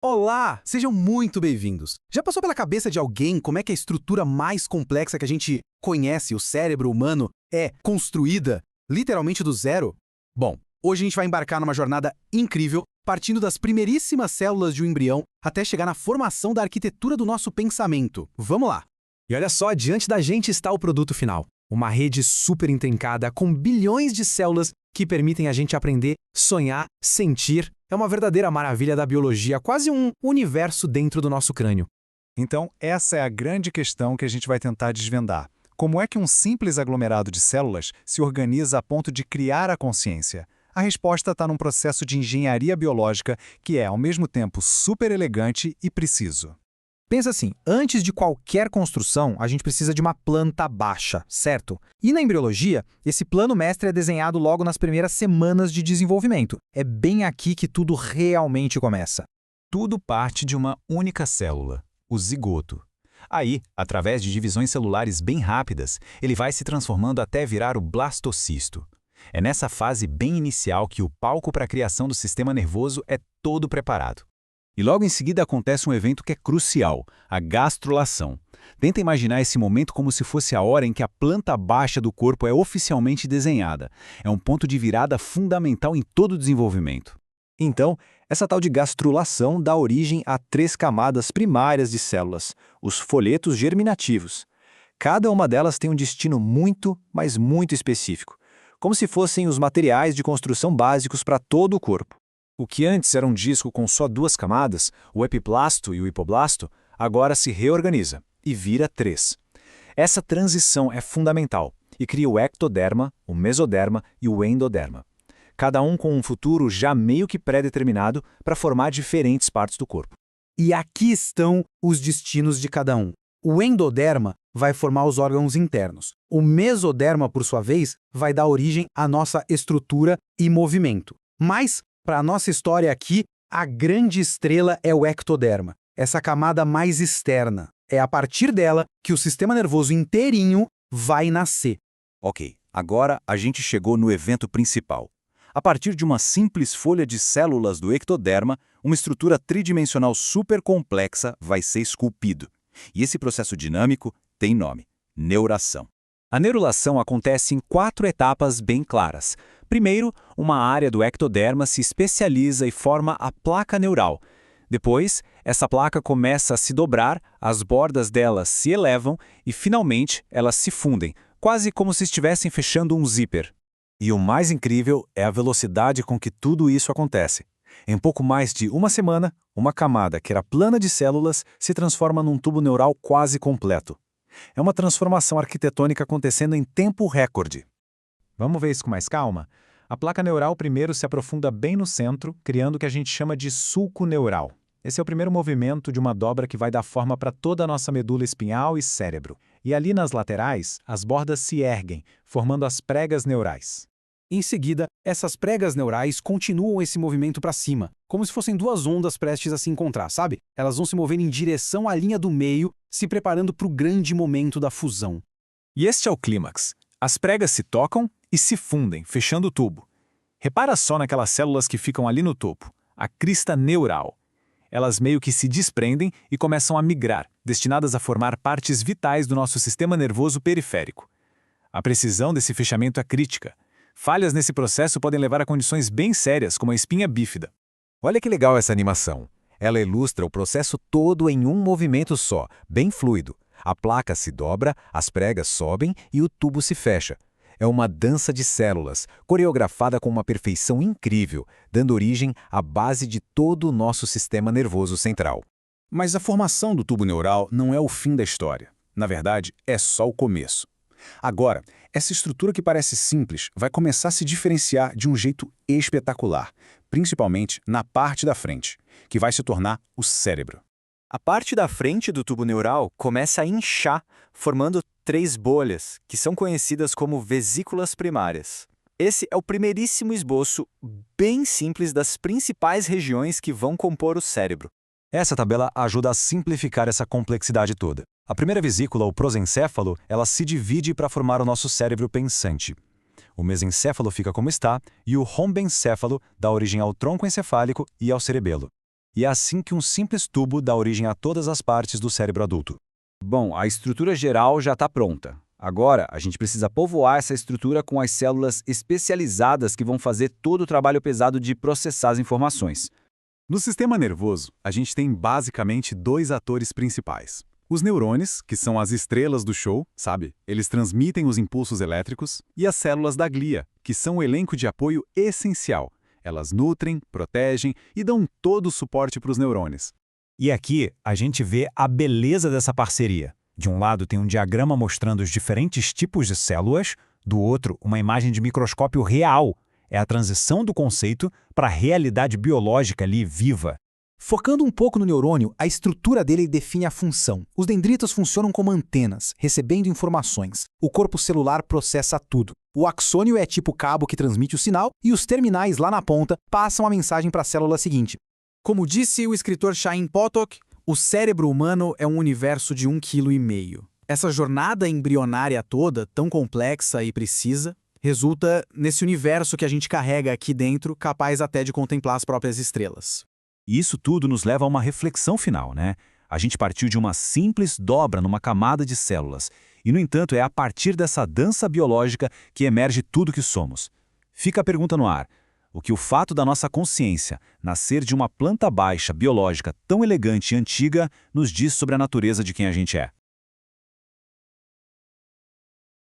Olá! Sejam muito bem-vindos. Já passou pela cabeça de alguém como é que a estrutura mais complexa que a gente conhece, o cérebro humano, é construída literalmente do zero? Bom, hoje a gente vai embarcar numa jornada incrível, partindo das primeiríssimas células de um embrião até chegar na formação da arquitetura do nosso pensamento. Vamos lá! E olha só, diante da gente está o produto final. Uma rede super intrincada com bilhões de células que permitem a gente aprender, sonhar, sentir. É uma verdadeira maravilha da biologia, quase um universo dentro do nosso crânio. Então, essa é a grande questão que a gente vai tentar desvendar. Como é que um simples aglomerado de células se organiza a ponto de criar a consciência? A resposta está num processo de engenharia biológica que é, ao mesmo tempo, super elegante e preciso. Pensa assim, antes de qualquer construção, a gente precisa de uma planta baixa, certo? E na embriologia, esse plano mestre é desenhado logo nas primeiras semanas de desenvolvimento. É bem aqui que tudo realmente começa. Tudo parte de uma única célula, o zigoto. Aí, através de divisões celulares bem rápidas, ele vai se transformando até virar o blastocisto. É nessa fase bem inicial que o palco para a criação do sistema nervoso é todo preparado. E logo em seguida acontece um evento que é crucial, a gastrulação. Tenta imaginar esse momento como se fosse a hora em que a planta baixa do corpo é oficialmente desenhada. É um ponto de virada fundamental em todo o desenvolvimento. Então, essa tal de gastrulação dá origem a 3 camadas primárias de células, os folhetos germinativos. Cada uma delas tem um destino muito, mas muito específico, como se fossem os materiais de construção básicos para todo o corpo. O que antes era um disco com só 2 camadas, o epiblasto e o hipoblasto, agora se reorganiza e vira 3. Essa transição é fundamental e cria o ectoderma, o mesoderma e o endoderma. Cada um com um futuro já meio que pré-determinado para formar diferentes partes do corpo. E aqui estão os destinos de cada um. O endoderma vai formar os órgãos internos. O mesoderma, por sua vez, vai dar origem à nossa estrutura e movimento. Mas, para a nossa história aqui, a grande estrela é o ectoderma, essa camada mais externa. É a partir dela que o sistema nervoso inteirinho vai nascer. Ok, agora a gente chegou no evento principal. A partir de uma simples folha de células do ectoderma, uma estrutura tridimensional super complexa vai ser esculpido. E esse processo dinâmico tem nome: neuração. A neurulação acontece em 4 etapas bem claras. Primeiro, uma área do ectoderma se especializa e forma a placa neural. Depois, essa placa começa a se dobrar, as bordas dela se elevam e, finalmente, elas se fundem, quase como se estivessem fechando um zíper. E o mais incrível é a velocidade com que tudo isso acontece. Em pouco mais de uma semana, uma camada que era plana de células se transforma num tubo neural quase completo. É uma transformação arquitetônica acontecendo em tempo recorde. Vamos ver isso com mais calma? A placa neural primeiro se aprofunda bem no centro, criando o que a gente chama de sulco neural. Esse é o primeiro movimento de uma dobra que vai dar forma para toda a nossa medula espinhal e cérebro. E ali nas laterais, as bordas se erguem, formando as pregas neurais. Em seguida, essas pregas neurais continuam esse movimento para cima, como se fossem 2 ondas prestes a se encontrar, sabe? Elas vão se mover em direção à linha do meio, se preparando para o grande momento da fusão. E este é o clímax. As pregas se tocam e se fundem, fechando o tubo. Repara só naquelas células que ficam ali no topo, a crista neural. Elas meio que se desprendem e começam a migrar, destinadas a formar partes vitais do nosso sistema nervoso periférico. A precisão desse fechamento é crítica. Falhas nesse processo podem levar a condições bem sérias, como a espinha bífida. Olha que legal essa animação. Ela ilustra o processo todo em um movimento só, bem fluido. A placa se dobra, as pregas sobem e o tubo se fecha. É uma dança de células, coreografada com uma perfeição incrível, dando origem à base de todo o nosso sistema nervoso central. Mas a formação do tubo neural não é o fim da história. Na verdade, é só o começo. Agora, essa estrutura que parece simples vai começar a se diferenciar de um jeito espetacular, principalmente na parte da frente, que vai se tornar o cérebro. A parte da frente do tubo neural começa a inchar, formando 3 bolhas, que são conhecidas como vesículas primárias. Esse é o primeiríssimo esboço, bem simples, das principais regiões que vão compor o cérebro. Essa tabela ajuda a simplificar essa complexidade toda. A primeira vesícula, o prosencéfalo, ela se divide para formar o nosso cérebro pensante. O mesencéfalo fica como está e o rombencéfalo dá origem ao tronco encefálico e ao cerebelo. E é assim que um simples tubo dá origem a todas as partes do cérebro adulto. Bom, a estrutura geral já está pronta. Agora, a gente precisa povoar essa estrutura com as células especializadas que vão fazer todo o trabalho pesado de processar as informações. No sistema nervoso, a gente tem basicamente 2 atores principais. Os neurônios, que são as estrelas do show, sabe? Eles transmitem os impulsos elétricos, e as células da glia, que são o elenco de apoio essencial. Elas nutrem, protegem e dão todo o suporte para os neurônios. E aqui a gente vê a beleza dessa parceria. De um lado tem um diagrama mostrando os diferentes tipos de células, do outro uma imagem de microscópio real. É a transição do conceito para a realidade biológica ali viva. Focando um pouco no neurônio, a estrutura dele define a função. Os dendritos funcionam como antenas, recebendo informações. O corpo celular processa tudo. O axônio é tipo cabo que transmite o sinal e os terminais lá na ponta passam a mensagem para a célula seguinte. Como disse o escritor Chaim Potok, o cérebro humano é um universo de 1,5 kg. Essa jornada embrionária toda, tão complexa e precisa, resulta nesse universo que a gente carrega aqui dentro, capaz até de contemplar as próprias estrelas. E isso tudo nos leva a uma reflexão final, né? A gente partiu de uma simples dobra numa camada de células. E, no entanto, é a partir dessa dança biológica que emerge tudo que somos. Fica a pergunta no ar. O que o fato da nossa consciência nascer de uma planta baixa biológica tão elegante e antiga nos diz sobre a natureza de quem a gente é?